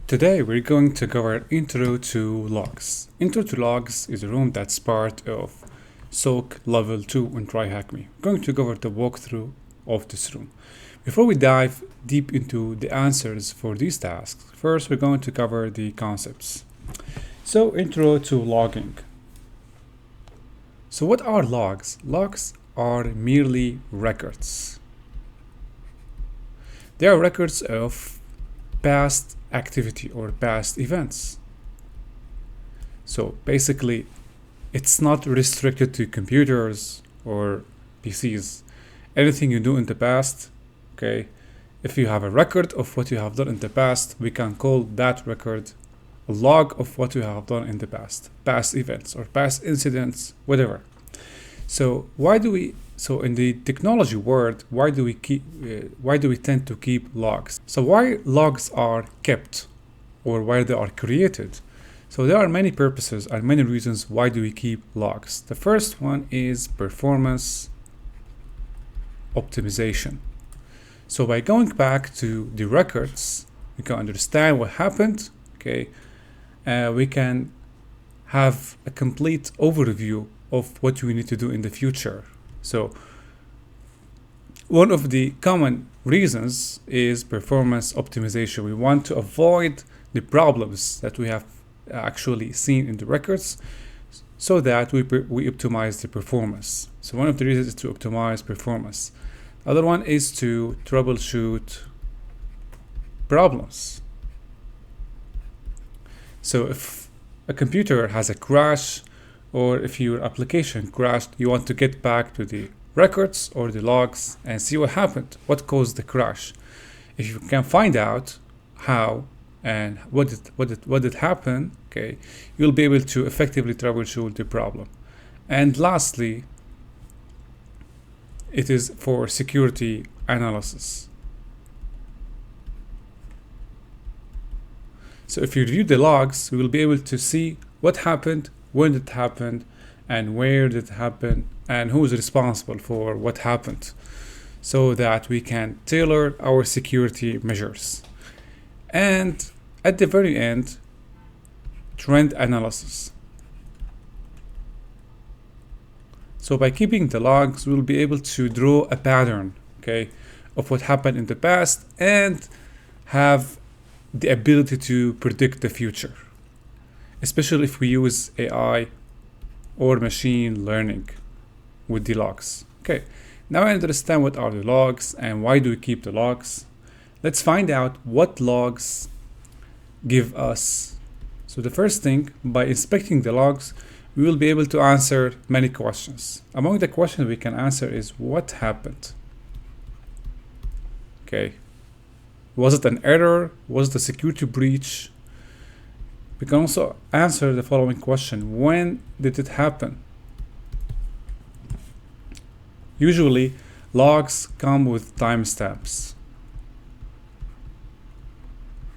Today we're going to cover Intro to Logs. Intro to Logs is a room that's part of SOC Level 2 in TryHackMe. We're going to cover the walkthrough of this room. Before we dive deep into the answers for these tasks, first we're going to cover the concepts. So, Intro to Logging. So what are logs? Logs are merely records. They are records of past activity or past events. So basically, it's not restricted to computers or PCs. Anything you do in the past, okay, if you have a record of what you have done in the past, we can call that record a log of what you have done in the past events or past incidents, whatever. So so in the technology world, why do we tend to keep logs? So why logs are kept or why they are created? So there are many purposes and many reasons why do we keep logs. The first one is performance optimization. So by going back to the records, we can understand what happened, okay? We can have a complete overview of what we need to do in the future. So one of the common reasons is performance optimization. We want to avoid the problems that we have actually seen in the records so that we optimize the performance. So one of the reasons is to optimize performance. The other one is to troubleshoot problems. So if a computer has a crash, or if your application crashed, you want to get back to the records or the logs and see what happened, what caused the crash. If you can find out how and what did happen, okay, you'll be able to effectively troubleshoot the problem. And lastly, it is for security analysis. So if you review the logs, we will be able to see what happened, when it happened, and where did it happen, and who is responsible for what happened, so that we can tailor our security measures. And at the very end, trend analysis. So by keeping the logs, we'll be able to draw a pattern, okay, of what happened in the past and have the ability to predict the future, especially if we use AI or machine learning with the logs. Okay, now I understand what are the logs and why do we keep the logs. Let's find out what logs give us. So the first thing, by inspecting the logs, we will be able to answer many questions. Among the questions we can answer is what happened? Okay, was it an error? Was it a security breach? We can also answer the following question: when did it happen? Usually, logs come with timestamps.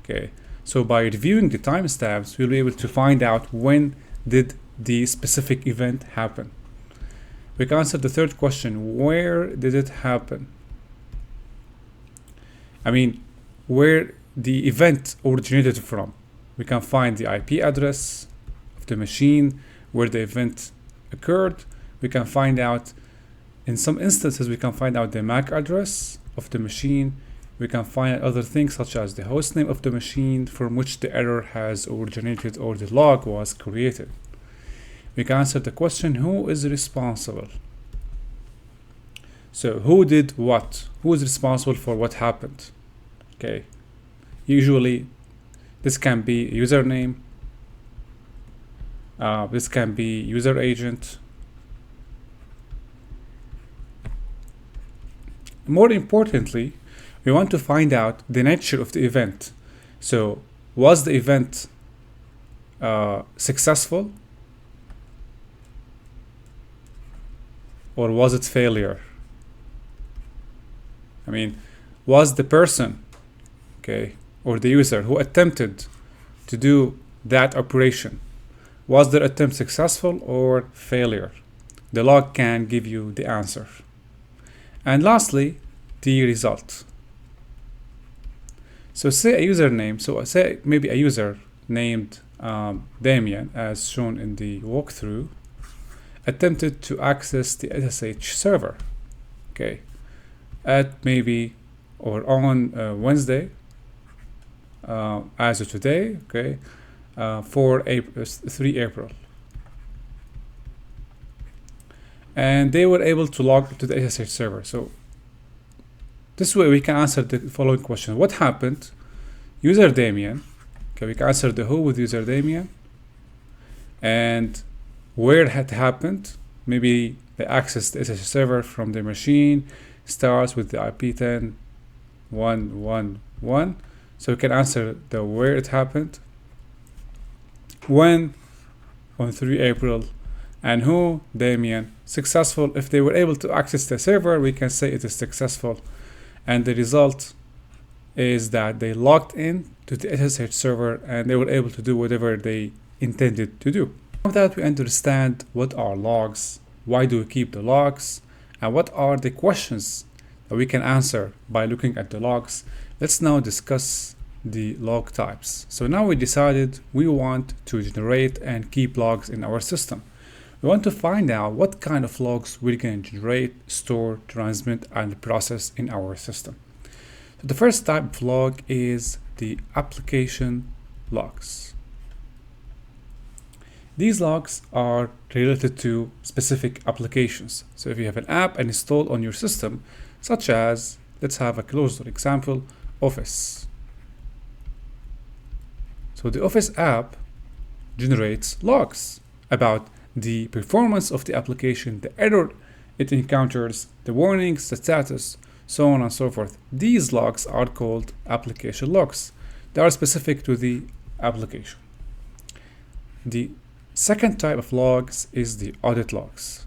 Okay, so by reviewing the timestamps, we'll be able to find out when did the specific event happen. We can answer the third question: where did it happen? I mean, where the event originated from. We can find the IP address of the machine where the event occurred. We can find out, in some instances, we can find out the MAC address of the machine. We can find other things such as the host name of the machine from which the error has originated or the log was created. We can answer the question: who is responsible? So who did what? Who is responsible for what happened? Okay. Usually this can be username, this can be user agent. More importantly, we want to find out the nature of the event. So was the event successful or was it failure? I mean, was the person, okay, or the user who attempted to do that operation, was their attempt successful or failure? The log can give you the answer. And lastly, the result. So say a username, so say maybe a user named Damien, as shown in the walkthrough, attempted to access the SSH server, okay, at maybe or on Wednesday, as of today, okay, for 3 April. And they were able to log to the SSH server. So this way we can answer the following question. What happened? User Damien. Okay, we can answer the who with user Damien. And where it had happened. Maybe they accessed the SSH server from their machine. Starts with the IP 10.1.1.1. So we can answer the where it happened. When? On 3 April. And who? Damien. Successful. If they were able to access the server, we can say it is successful. And the result is that they logged in to the SSH server and they were able to do whatever they intended to do. Now that we understand what are logs, why do we keep the logs, and what are the questions that we can answer by looking at the logs, let's now discuss the log types. So now we decided we want to generate and keep logs in our system. We want to find out what kind of logs we're going to generate, store, transmit, and process in our system. So the first type of log is the application logs. These logs are related to specific applications. So if you have an app installed on your system, such as, let's have a closer example, Office. So the Office app generates logs about the performance of the application, the error it encounters, the warnings, the status, so on and so forth. These logs are called application logs. They are specific to the application. The second type of logs is the audit logs.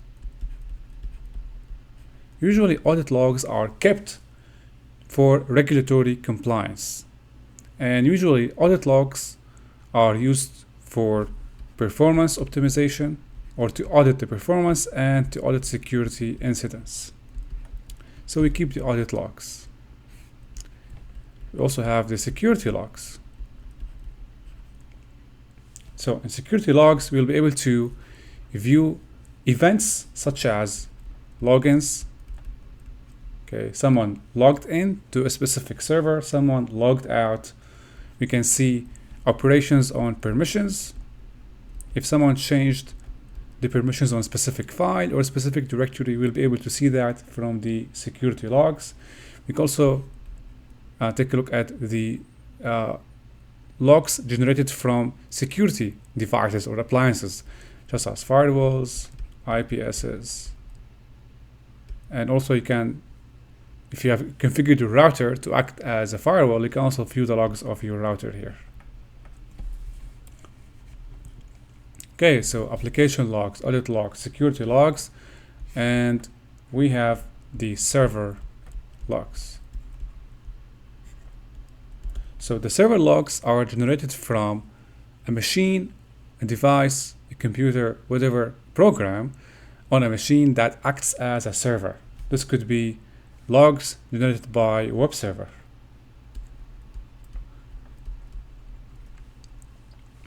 Usually audit logs are kept for regulatory compliance. And usually audit logs are used for performance optimization, or to audit the performance and to audit security incidents. So we keep the audit logs. We also have the security logs. So in security logs, we'll be able to view events such as logins. Okay, someone logged in to a specific server, someone logged out. We can see operations on permissions. If someone changed the permissions on a specific file or a specific directory, we'll be able to see that from the security logs. We can also take a look at the logs generated from security devices or appliances, just as firewalls, IPSs. And also you can, if you have configured your router to act as a firewall, you can also view the logs of your router here. Okay, so application logs, audit logs, security logs, and we have the server logs. So the server logs are generated from a machine, a device, a computer, whatever program on a machine that acts as a server. This could be logs generated by a web server.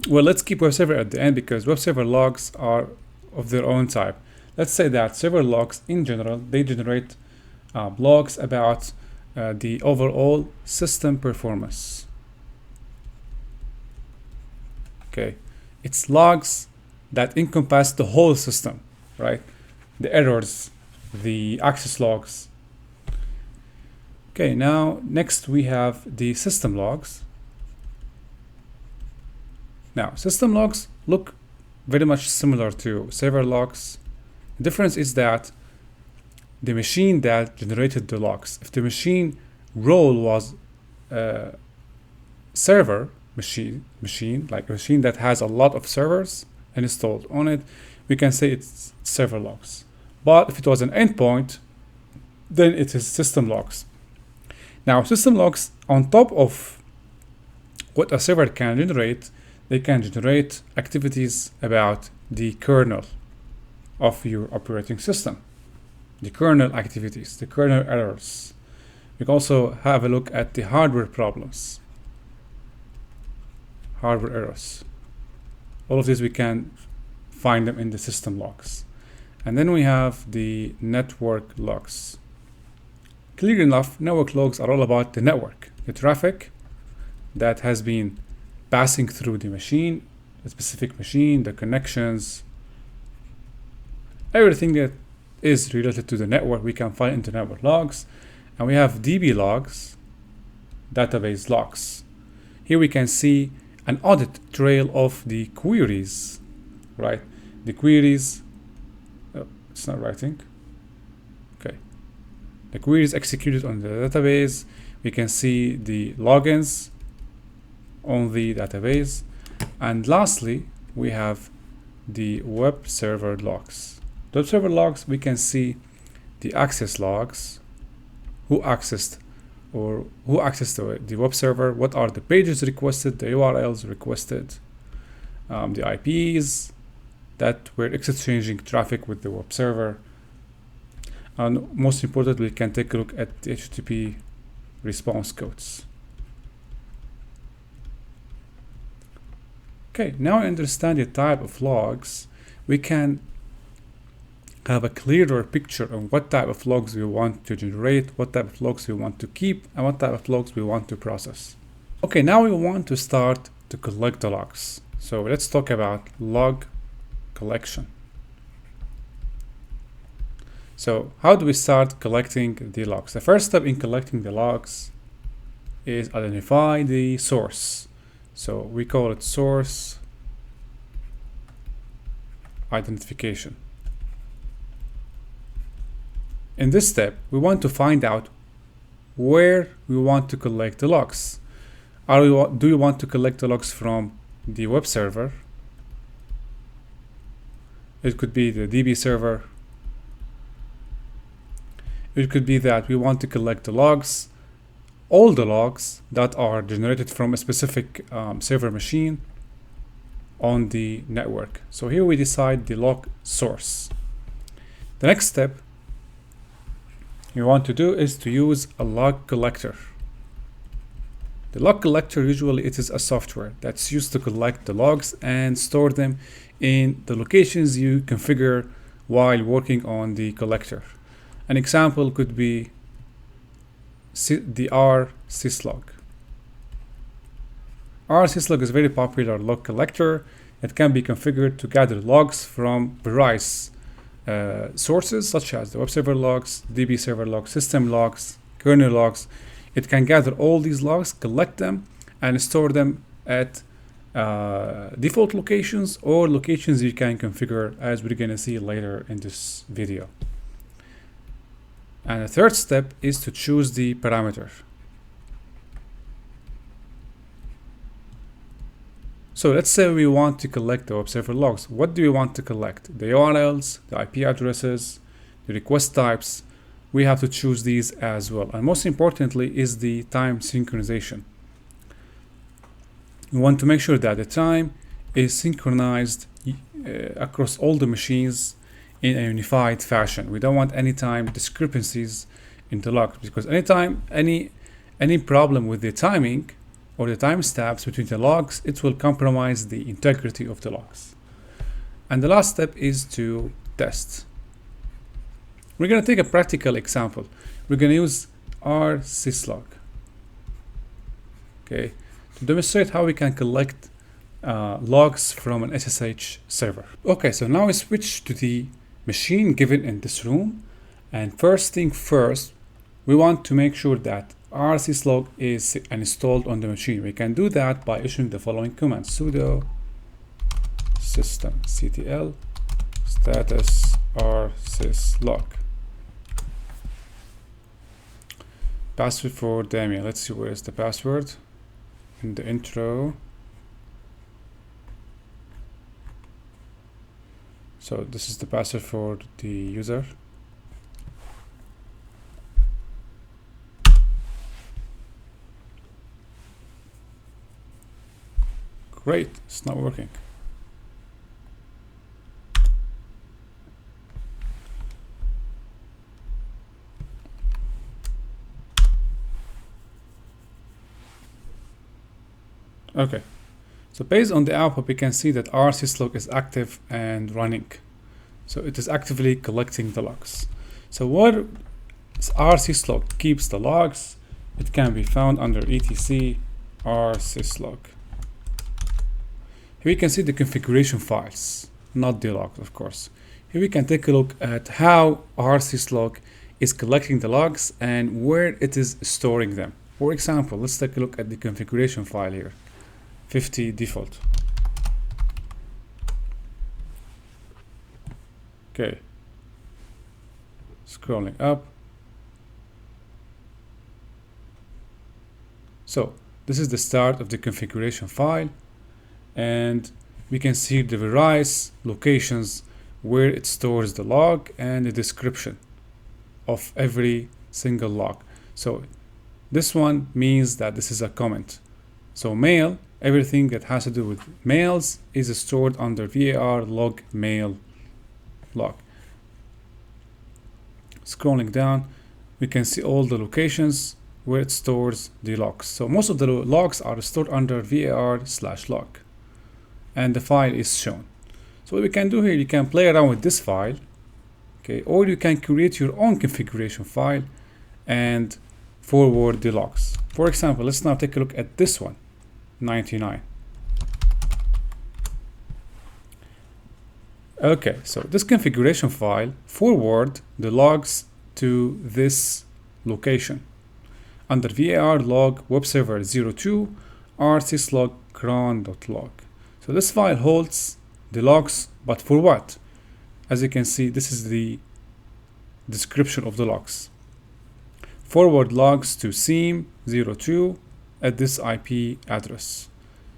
Well, let's keep web server at the end because web server logs are of their own type. Let's say that server logs in general, they generate logs about the overall system performance. Okay, it's logs that encompass the whole system, right? The errors, the access logs. Okay, now next we have the system logs. Now, system logs look very much similar to server logs. The difference is that the machine that generated the logs, if the machine role was server machine, like a machine that has a lot of servers installed on it, we can say it's server logs. But if it was an endpoint, then it is system logs. Now, system logs, on top of what a server can generate, they can generate activities about the kernel of your operating system, the kernel activities, the kernel errors. We can also have a look at the hardware problems. hardware errors. All of these we can find them in the system logs. And then we have the network logs. Clear enough, network logs are all about the network, the traffic that has been passing through the machine, a specific machine, the connections, everything that is related to the network we can find into network logs. And we have DB logs, database logs. Here we can see an audit trail of the queries, right? The queries, oh, it's not writing. Okay. The queries executed on the database. We can see the logins on the database. And lastly, we have the web server logs. The web server logs, we can see the access logs, who accessed the web server, what are the pages requested, the URLs requested, the IPs that were exchanging traffic with the web server. And most importantly, we can take a look at the HTTP response codes. Okay, now I understand the type of logs. We can have a clearer picture on what type of logs we want to generate, what type of logs we want to keep, and what type of logs we want to process. Okay, now we want to start to collect the logs. So let's talk about log collection. So how do we start collecting the logs? The first step in collecting the logs is identify the source. So we call it source identification. In this step, we want to find out where we want to collect the logs. Do we want to collect the logs from the web server? It could be the DB server. It could be that we want to collect the logs, all the logs that are generated from a specific server machine on the network. So here we decide the log source. The next step you want to do is to use a log collector. The log collector, usually it is a software that's used to collect the logs and store them in the locations you configure while working on the collector. An example could be the rsyslog. rsyslog is a very popular log collector that can be configured to gather logs from various sources such as the web server logs, DB server logs, system logs, kernel logs. It can gather all these logs, collect them, and store them at default locations or locations you can configure, as we're going to see later in this video. And the third step is to choose the parameter. So let's say we want to collect the web server logs. What do we want to collect? The URLs, the IP addresses, the request types. We have to choose these as well. And most importantly is the time synchronization. We want to make sure that the time is synchronized across all the machines in a unified fashion. We don't want any time discrepancies in the logs, because anytime any problem with the timing or the timestamps between the logs, it will compromise the integrity of the logs. And the last step is to test. We're going to take a practical example. We're going to use rsyslog, okay, to demonstrate how we can collect logs from an SSH server. Okay, so now we switch to the machine given in this room, and first thing first, we want to make sure that rsyslog is installed on the machine. We can do that by issuing the following command: sudo systemctl status rsyslog. Password for Damien. Let's see, where is the password? In the intro. So this is the password for the user. Great, it's not working. Okay, So based on the output, we can see that our syslog is active and running. So it is actively collecting the logs. So what our syslog keeps the logs, it can be found under etc r syslog. Here we can see the configuration files, not the logs, of course. Here we can take a look at how our syslog is collecting the logs and where it is storing them. For example, let's take a look at the configuration file here, 50 default. Okay, scrolling up. So this is the start of the configuration file, and we can see the various locations where it stores the log and the description of every single log. So this one means that this is a comment. So mail, everything that has to do with mails is stored under var log mail log. Scrolling down, we can see all the locations where it stores the logs. So most of the logs are stored under var/log, and the file is shown. So what we can do here, you can play around with this file, okay, or you can create your own configuration file and forward the logs. For example, let's now take a look at this one, 99. Okay, so this configuration file forward the logs to this location under var log web server 02 r syslog cron.log. So this file holds the logs, but for what? As you can see, this is the description of the logs. Forward logs to SIEM 02 at this IP address.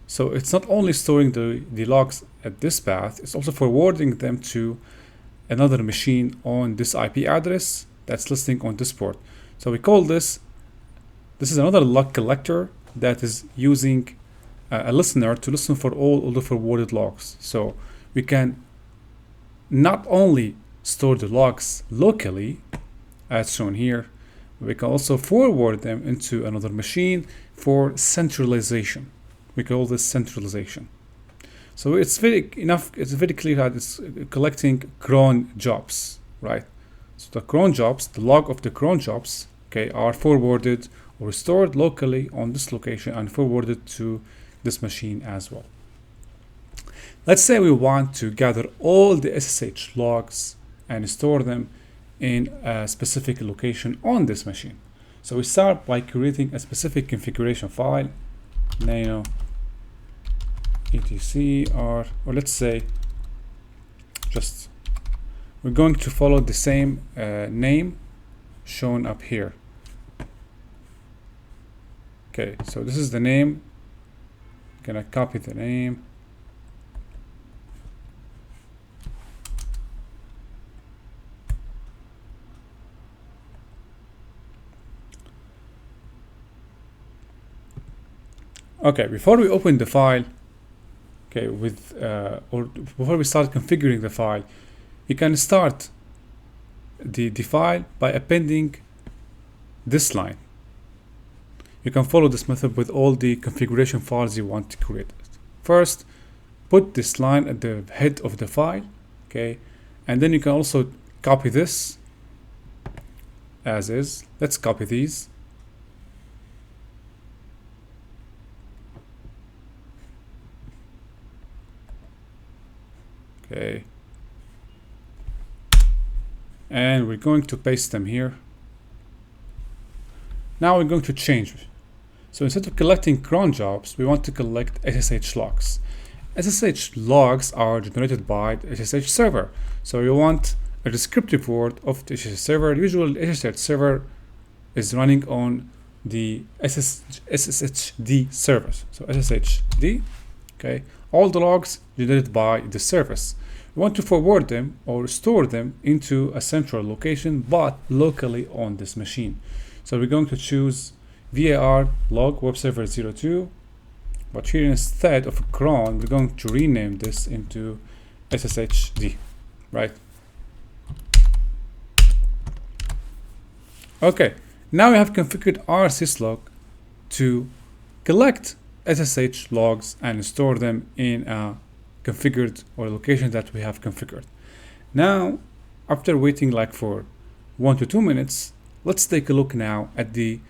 So it's not only storing the logs at this path, it's also forwarding them to another machine on this IP address that's listening on this port. So we call this is another log collector that is using a listener to listen for all the forwarded logs. So we can not only store the logs locally, as shown here, we can also forward them into another machine for centralization. We call this centralization. So it's very clear that it's collecting cron jobs, right? So the cron jobs, the log of the cron jobs, okay, are forwarded or stored locally on this location and forwarded to this machine as well. Let's say we want to gather all the SSH logs and store them in a specific location on this machine. So we start by creating a specific configuration file, nano etc or let's say just we're going to follow the same name shown up here. Okay, so this is the name. I'm gonna copy the name. Okay, before we open the file, okay, or before we start configuring the file, you can start the file by appending this line. You can follow this method with all the configuration files you want to create. First, put this line at the head of the file, okay, and then you can also copy this as is. Let's copy these. Okay, and we're going to paste them here. Now we're going to change. So instead of collecting cron jobs, we want to collect SSH logs. SSH logs are generated by the SSH server. So you want a descriptive word of the SSH server. Usually SSH server is running on the SSHD service. So SSHD, okay, all the logs generated by the service. We want to forward them or store them into a central location, but locally on this machine. So we're going to choose var log web server 02, but here instead of cron, we're going to rename this into SSHD, right? Okay, now we have configured our syslog to collect SSH logs and store them in a configured or location that we have configured. Now, after waiting like for 1 to 2 minutes, let's take a look now at the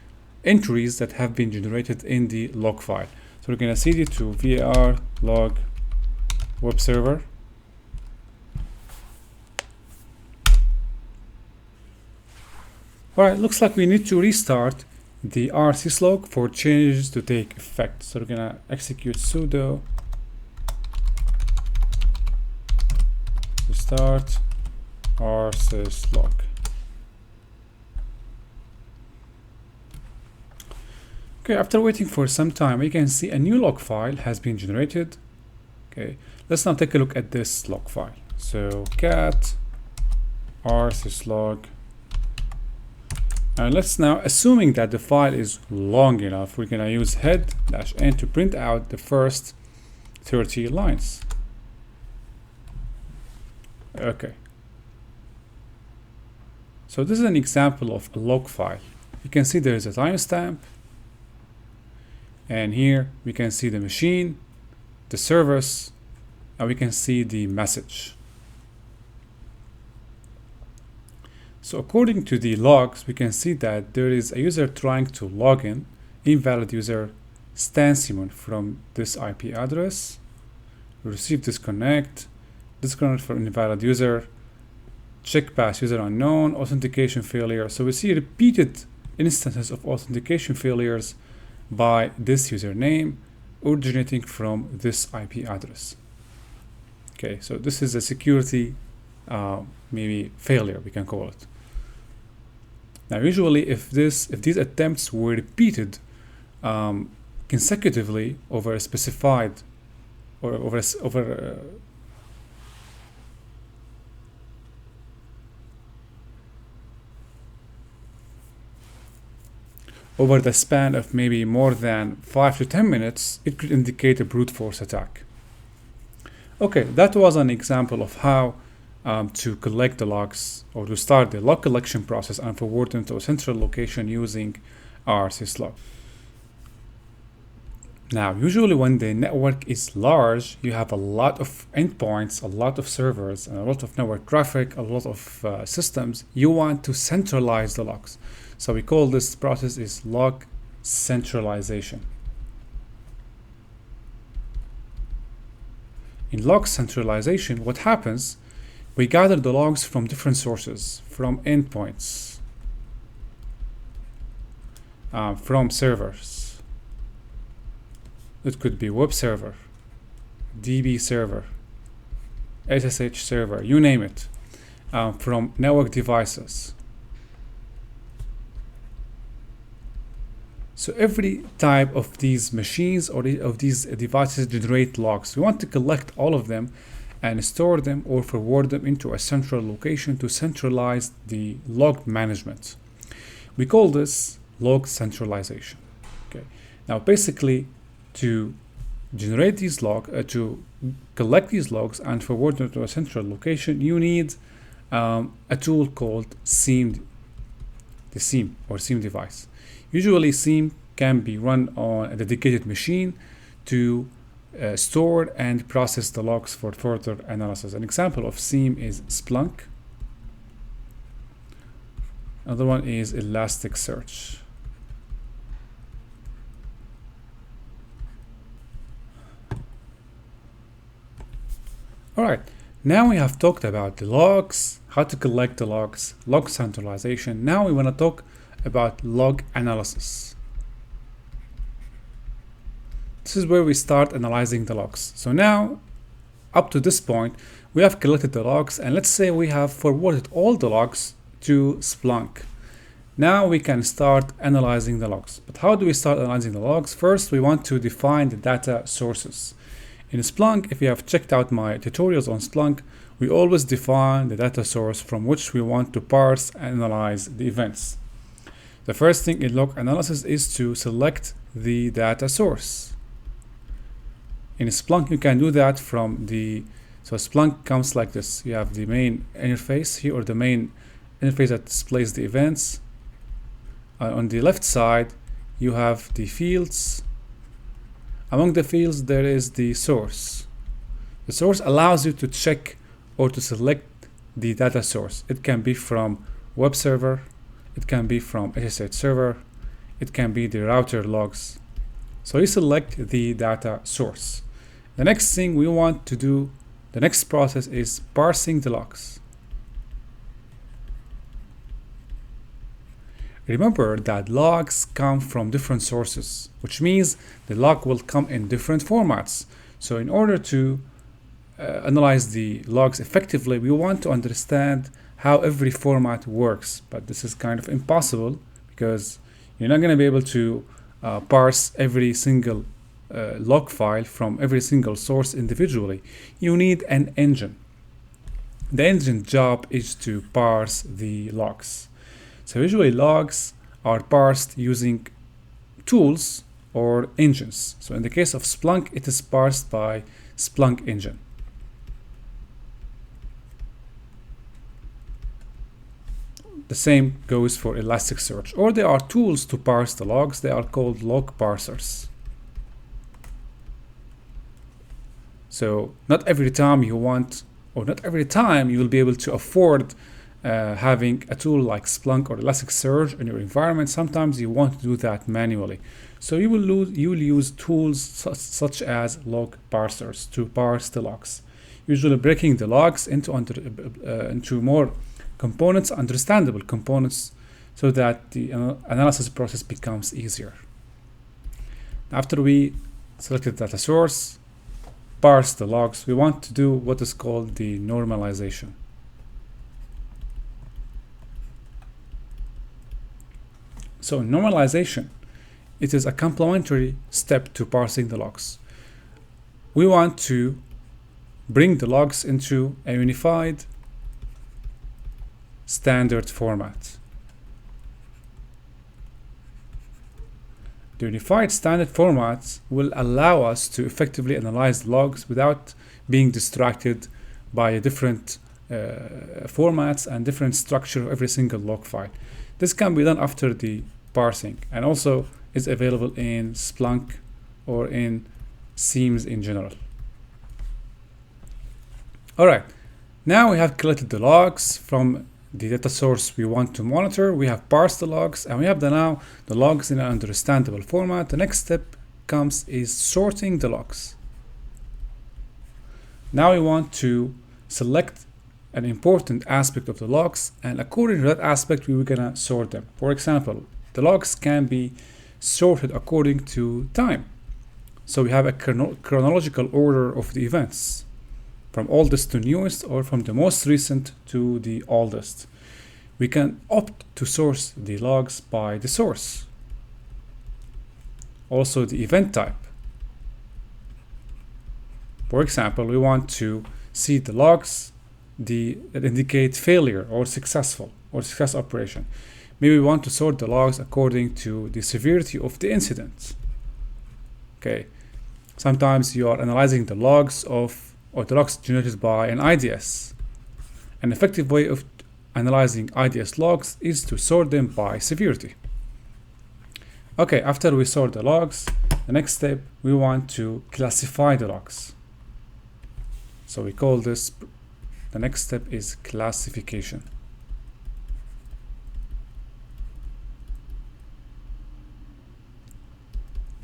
entries that have been generated in the log file. So we're going to cd to var log web server. Alright, looks like we need to restart the rsyslog for changes to take effect. So we're going to execute sudo restart rsyslog. Okay, after waiting for some time, we can see a new log file has been generated. Okay, let's now take a look at this log file. So cat rsyslog, and let's now, assuming that the file is long enough, we're gonna use head-n to print out the first 30 lines. Okay. So this is an example of a log file. You can see there is a timestamp, and here we can see the machine, the service, and we can see the message. So according to the logs, we can see that there is a user trying to log in, invalid user stansimon from this IP address, receive disconnect from invalid user, check pass user unknown, authentication failure. So we see repeated instances of authentication failures by this username originating from this IP address. Okay, so this is a security maybe failure, we can call it. Now, usually, if these attempts were repeated consecutively over a specified or over the span of maybe more than 5 to 10 minutes, it could indicate a brute force attack. Okay, that was an example of how to collect the logs, or to start the log collection process and forward them to a central location using rsyslog. Now, usually when the network is large, you have a lot of endpoints, a lot of servers, and a lot of network traffic, a lot of systems. You want to centralize the logs. So we call this process is log centralization. In log centralization, what happens? We gather the logs from different sources, from endpoints, from servers. It could be web server, DB server, SSH server, you name it, from network devices. So every type of these machines or of these devices generate logs. We want to collect all of them and store them or forward them into a central location to centralize the log management. We call this log centralization. Okay. Now, basically, to generate these logs, to collect these logs and forward them to a central location, you need a tool called SIEM, the SIEM or SIEM device. Usually, SIEM can be run on a dedicated machine to store and process the logs for further analysis. An example of SIEM is Splunk. Another one is Elasticsearch. All right, now we have talked about the logs, how to collect the logs, log centralization. Now we want to talk about log analysis. This is where we start analyzing the logs. So now, up to this point, we have collected the logs, and let's say we have forwarded all the logs to Splunk. Now we can start analyzing the logs. But how do we start analyzing the logs? First, we want to define the data sources. In Splunk, if you have checked out my tutorials on Splunk, we always define the data source from which we want to parse and analyze the events. The first thing in log analysis is to select the data source. In Splunk, you can do that from so Splunk comes like this. You have the main interface here, or the main interface that displays the events. On the left side, you have the fields. Among the fields, there is the source. The source allows you to check or to select the data source. It can be from web server, it can be from SSH server, it can be the router logs. So you select the data source. The next thing we want to do, the next process is parsing the logs. Remember that logs come from different sources, which means the log will come in different formats. So in order to analyze the logs effectively, we want to understand how every format works, but this is kind of impossible because you're not going to be able to parse every single log file from every single source individually. You need an engine. The engine job is to parse the logs. So usually logs are parsed using tools or engines. So in the case of Splunk, it is parsed by Splunk engine. The same goes for Elasticsearch, or there are tools to parse the logs. They are called log parsers. So not every time you want, or not every time you will be able to afford having a tool like Splunk or Elasticsearch in your environment. Sometimes you want to do that manually. So you will use tools such as log parsers to parse the logs, usually breaking the logs into more components, understandable components, so that the analysis process becomes easier. After we selected data source, parse the logs, we want to do what is called the normalization. So normalization, it is a complementary step to parsing the logs. We want to bring the logs into a unified standard format. The unified standard format will allow us to effectively analyze logs without being distracted by different formats and different structure of every single log file. This can be done after the parsing and also is available in Splunk or in SIEMs in general. All right, now we have collected the logs from the data source we want to monitor. We have parsed the logs and we have now the logs in an understandable format. The next step is sorting the logs. Now we want to select an important aspect of the logs, and according to that aspect, we were gonna sort them. For example, the logs can be sorted according to time. So we have a chronological order of the events, from oldest to newest, or from the most recent to the oldest. We can opt to source the logs by the source. Also the event type. For example, we want to see the logs that indicate failure or success operation. Maybe we want to sort the logs according to the severity of the incident. Okay. Sometimes you are analyzing the logs or the logs generated by an IDS. An effective way of analyzing IDS logs is to sort them by severity. Okay, after we sort the logs, the next step, we want to classify the logs. So we call this, the next step is classification.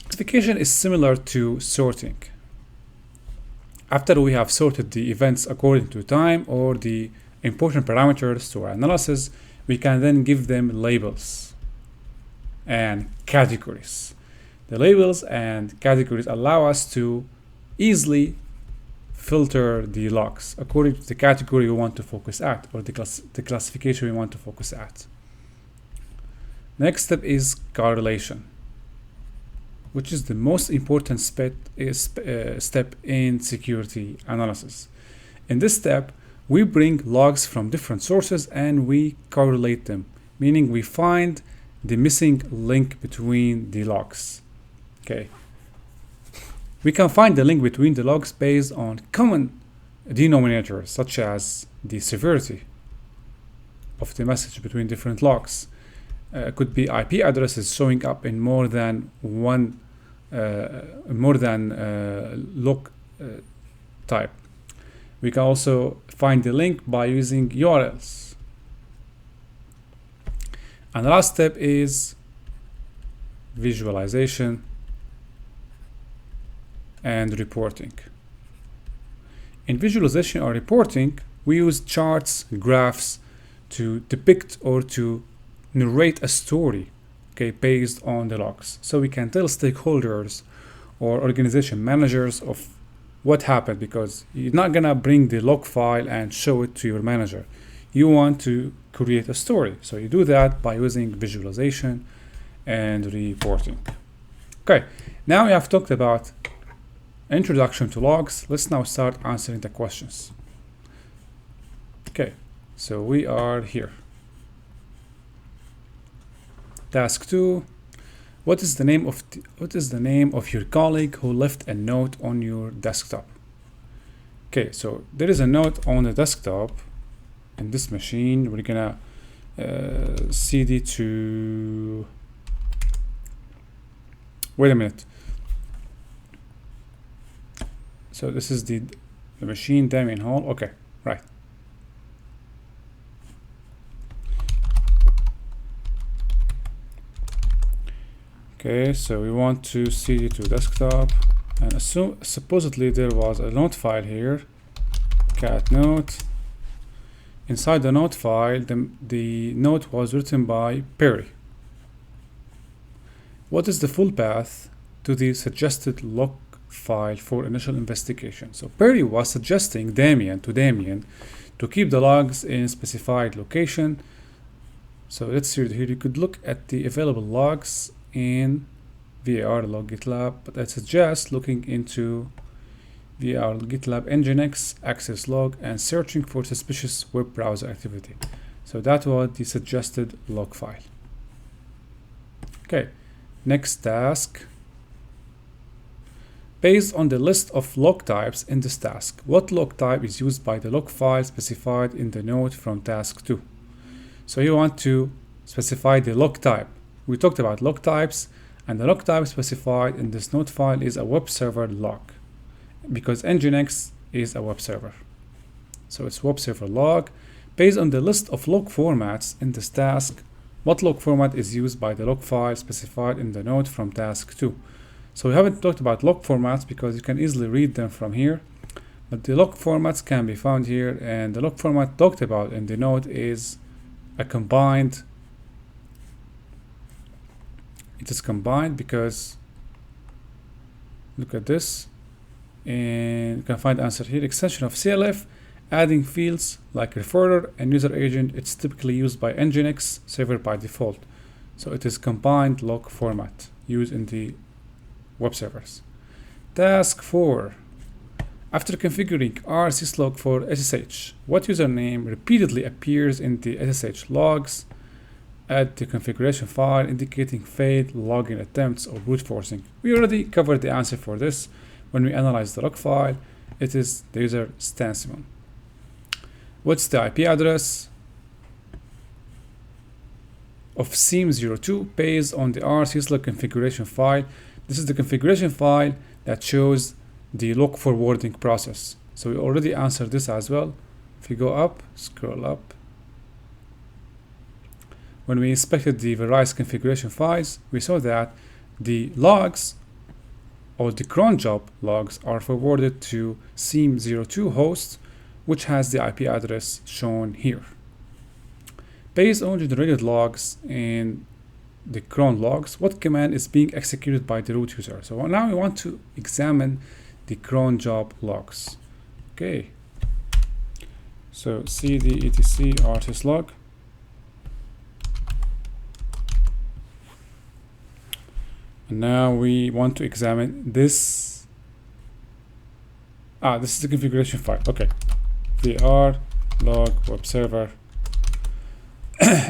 Classification is similar to sorting. After we have sorted the events according to time or the important parameters to our analysis, we can then give them labels and categories. The labels and categories allow us to easily filter the logs according to the category we want to focus at, or the classification we want to focus at. Next step is correlation, which is the most important step in security analysis. In this step, we bring logs from different sources and we correlate them, meaning we find the missing link between the logs. Okay. We can find the link between the logs based on common denominators, such as the severity of the message between different logs. Could be IP addresses showing up in more than one log type. We can also find the link by using URLs. And the last step is visualization and reporting. In visualization or reporting, we use charts, graphs to depict or to narrate a story, okay, based on the logs. So we can tell stakeholders or organization managers of what happened, because you're not gonna bring the log file and show it to your manager. You want to create a story. So you do that by using visualization and reporting. Okay, now we have talked about introduction to logs. Let's now start answering the questions. Okay, so we are here. Task 2. What is the name of your colleague who left a note on your desktop? Okay, so there is a note on the desktop in this machine. We're gonna cd to, wait a minute. So this is the machine daemon hall. Okay, right. Okay, so we want to cd to desktop, and supposedly there was a note file here, cat note. Inside the note file, the note was written by Perry. What is the full path to the suggested log file for initial investigation? So Perry was suggesting Damien to keep the logs in specified location. So let's see here, you could look at the available logs in VAR log GitLab, but I suggest looking into VAR GitLab Nginx access log and searching for suspicious web browser activity. So that was the suggested log file. Okay, next task. Based on the list of log types in this task, what log type is used by the log file specified in the note from task 2? So you want to specify the log type. We talked about log types, and the log type specified in this note file is a web server log, because Nginx is a web server. So it's web server log. Based on the list of log formats in this task, what log format is used by the log file specified in the note from task 2? So we haven't talked about log formats because you can easily read them from here, but the log formats can be found here, and the log format talked about in the note is a combined. It is combined because look at this, and you can find the answer here. Extension of CLF, adding fields like referrer and user agent. It's typically used by Nginx server by default. So it is combined log format used in the web servers. Task 4. After configuring rsyslog for SSH, what username repeatedly appears in the SSH logs? Add the configuration file indicating failed login attempts or brute forcing. We already covered the answer for this when we analyzed the log file. It is the user Stansimon. What's the IP address of SIEM02 based on the rsyslog configuration file? This is the configuration file that shows the log forwarding process. So we already answered this as well. If you go up, scroll up. When we inspected the various configuration files, we saw that the logs or the cron job logs are forwarded to SIEM02 host, which has the IP address shown here. Based on generated logs and the cron logs, what command is being executed by the root user? So now we want to examine the cron job logs. Okay. So cd etc rsyslog. And now we want to examine this. This is the configuration file. Okay. var log web server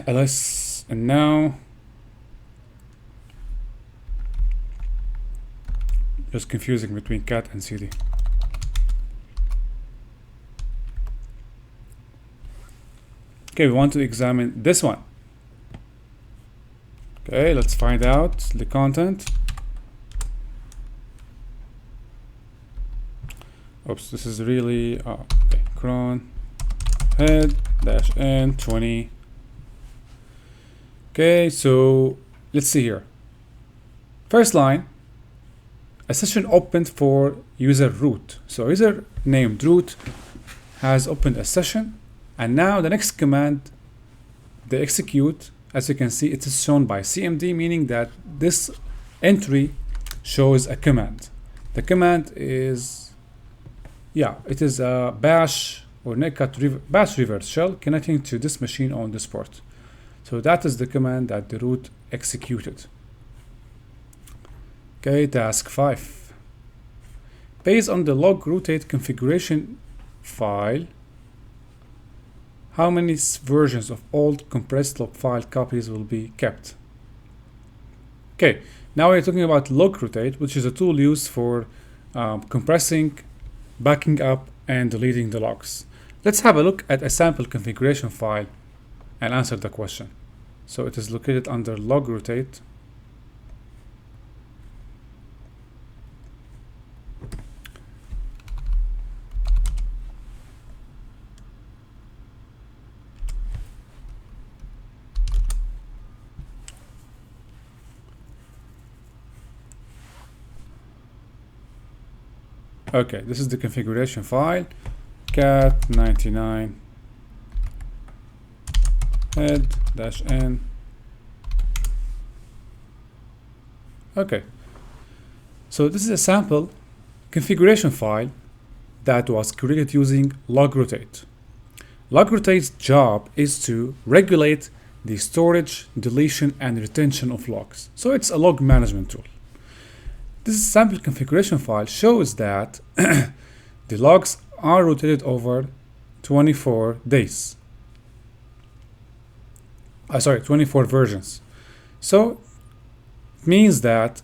ls, and now just confusing between cat and cd. Okay, we want to examine this one. Okay, let's find out the content. Oops, this is really okay. Cron head dash n 20. Okay, so let's see here. First line, a session opened for user root. So user named root has opened a session, and now the next command they execute, as you can see, it is shown by CMD, meaning that this entry shows a command. The command is, it is a bash or netcat bash reverse shell connecting to this machine on this port. So that is the command that the root executed. Okay, task 5. Based on the log rotate configuration file, how many versions of old compressed log file copies will be kept? Okay, now we're talking about log rotate, which is a tool used for compressing, backing up, and deleting the logs. Let's have a look at a sample configuration file and answer the question. So it is located under log rotate. Okay, this is the configuration file, cat 99 head dash n. Okay, so this is a sample configuration file that was created using log rotate. Log rotate's job is to regulate the storage, deletion, and retention of logs. So it's a log management tool. This sample configuration file shows that the logs are rotated over 24 days. 24 versions. So it means that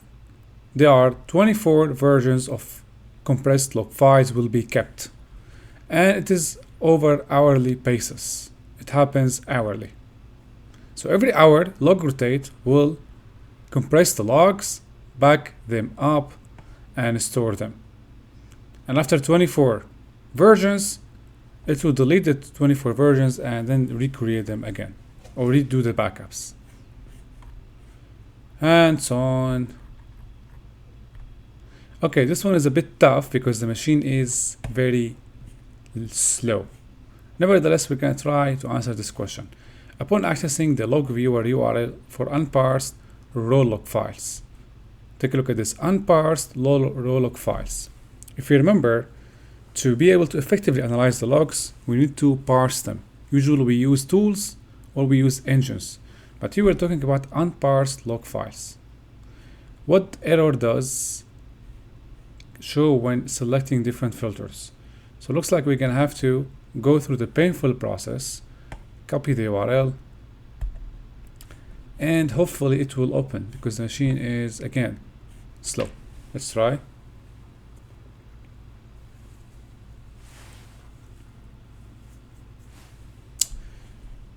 there are 24 versions of compressed log files will be kept. And it is over hourly basis. It happens hourly. So every hour, log rotate will compress the logs, back them up, and store them. And after 24 versions, it will delete the 24 versions and then recreate them again, or redo the backups, and so on. Okay, this one is a bit tough because the machine is very slow. Nevertheless, we can try to answer this question. Upon accessing the log viewer URL for unparsed raw log files, take a look at this unparsed raw log files. If you remember, to be able to effectively analyze the logs, we need to parse them. Usually we use tools or we use engines, but here we're talking about unparsed log files. What error does show when selecting different filters? So it looks like we're gonna have to go through the painful process, copy the URL, and hopefully it will open because the machine is again slow. Let's try.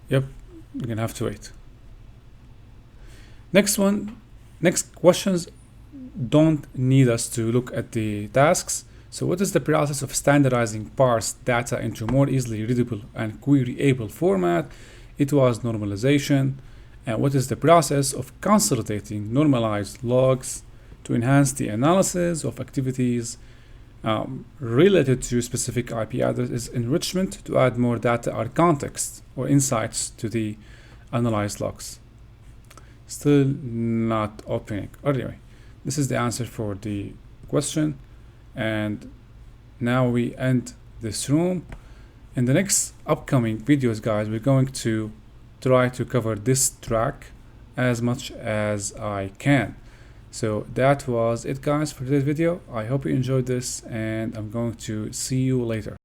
Yep, we're gonna have to wait. Next questions don't need us to look at the tasks. So what is the process of standardizing parsed data into more easily readable and queryable format? It was normalization. And what is the process of consolidating normalized logs to enhance the analysis of activities related to specific IP address? Is enrichment to add more data or context or insights to the analyzed logs. Still not opening. Anyway, this is the answer for the question, and now we end this room. In the next upcoming videos, guys, we're going to try to cover this track as much as I can. So that was it, guys, for today's video. I hope you enjoyed this, and I'm going to see you later.